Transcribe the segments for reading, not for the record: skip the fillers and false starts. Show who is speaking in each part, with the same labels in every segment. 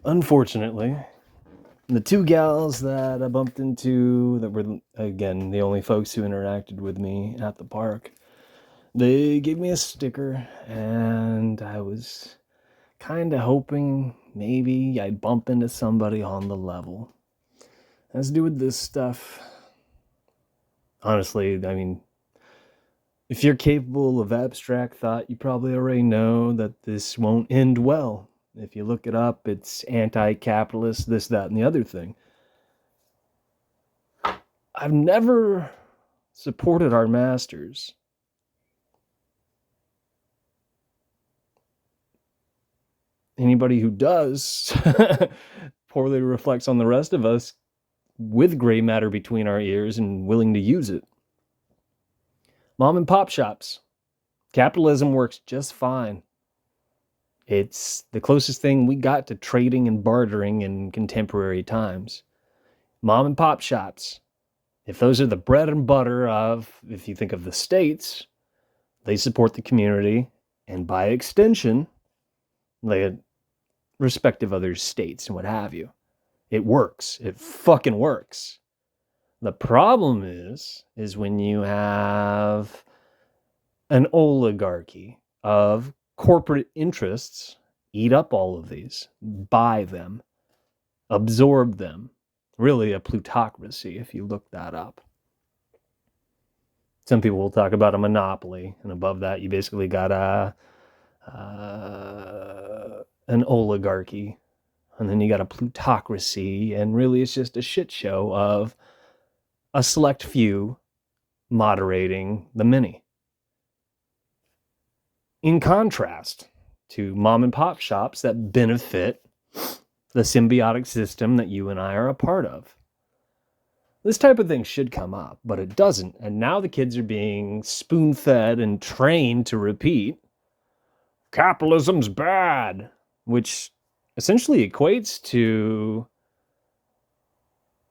Speaker 1: Unfortunately, the two gals that I bumped into that were, again, the only folks who interacted with me at the park, they gave me a sticker, and I was kind of hoping maybe I'd bump into somebody on the level. It has to do with this stuff. Honestly, I mean, if you're capable of abstract thought, you probably already know that this won't end well. If you look it up, it's anti-capitalist, this, that, and the other thing. I've never supported our masters. Anybody who does poorly reflects on the rest of us with gray matter between our ears and willing to use it. Mom and pop shops. Capitalism works just fine. It's the closest thing we got to trading and bartering in contemporary times. Mom and pop shops. If those are the bread and butter of, if you think of the states, they support the community, and by extension, the respective other states and what have you. It works. It fucking works. The problem is when you have an oligarchy of corporate interests eat up all of these, buy them, absorb them. Really a plutocracy if you look that up. Some people will talk about a monopoly, and above that you basically got an oligarchy, and then you got a plutocracy, and really it's just a shit show of a select few moderating the many. In contrast to mom and pop shops that benefit the symbiotic system that you and I are a part of. This type of thing should come up, but it doesn't. And now the kids are being spoon-fed and trained to repeat, capitalism's bad, which essentially equates to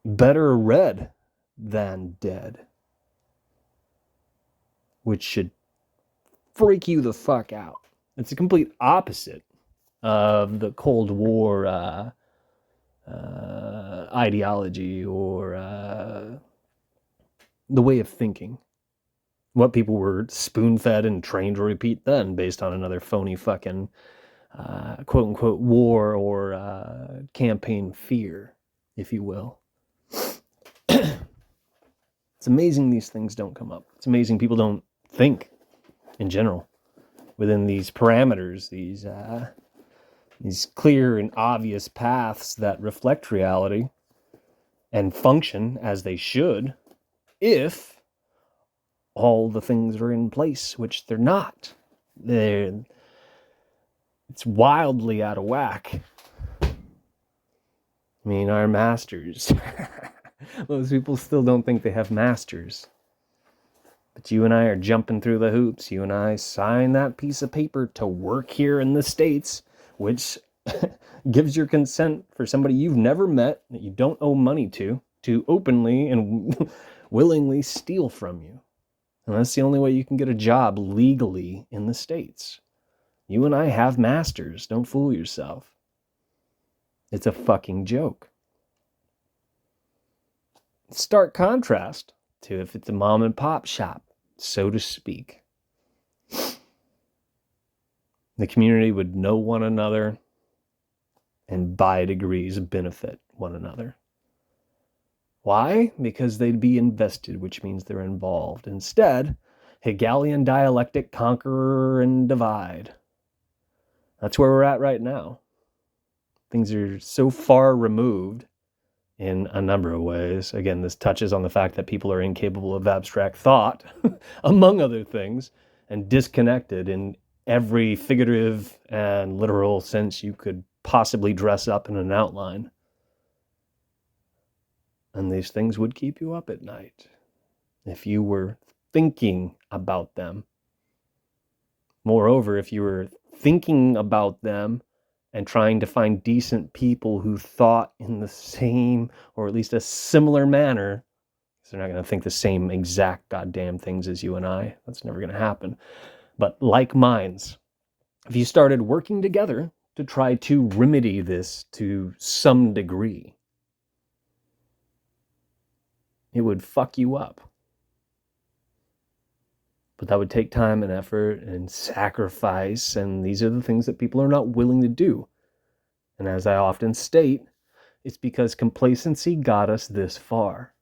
Speaker 1: better read than dead, which should freak you the fuck out. It's the complete opposite of the Cold War ideology or the way of thinking. What people were spoon-fed and trained to repeat then based on another phony fucking quote-unquote war or campaign fear, if you will. It's amazing these things don't come up. It's amazing people don't think in general within these parameters, these clear and obvious paths that reflect reality and function as they should if all the things are in place, which they're not. It's wildly out of whack. I mean, our masters. Those people still don't think they have masters. But you and I are jumping through the hoops. You and I sign that piece of paper to work here in the States, which gives your consent for somebody you've never met, that you don't owe money to openly and willingly steal from you. And that's the only way you can get a job legally in the States. You and I have masters. Don't fool yourself. It's a fucking joke. Stark contrast to if it's a mom and pop shop, so to speak. The community would know one another and by degrees benefit one another. Why? Because they'd be invested, which means they're involved. Instead, Hegelian dialectic, conquer and divide. That's where we're at right now. Things are so far removed in a number of ways. Again, this touches on the fact that people are incapable of abstract thought, among other things, and disconnected in every figurative and literal sense you could possibly dress up in an outline. And these things would keep you up at night if you were thinking about them. Moreover, if you were thinking about them and trying to find decent people who thought in the same, or at least a similar manner, because they're not going to think the same exact goddamn things as you and I. That's never going to happen. But like minds, if you started working together to try to remedy this to some degree. It would fuck you up. But that would take time and effort and sacrifice, and these are the things that people are not willing to do. And as I often state, it's because complacency got us this far.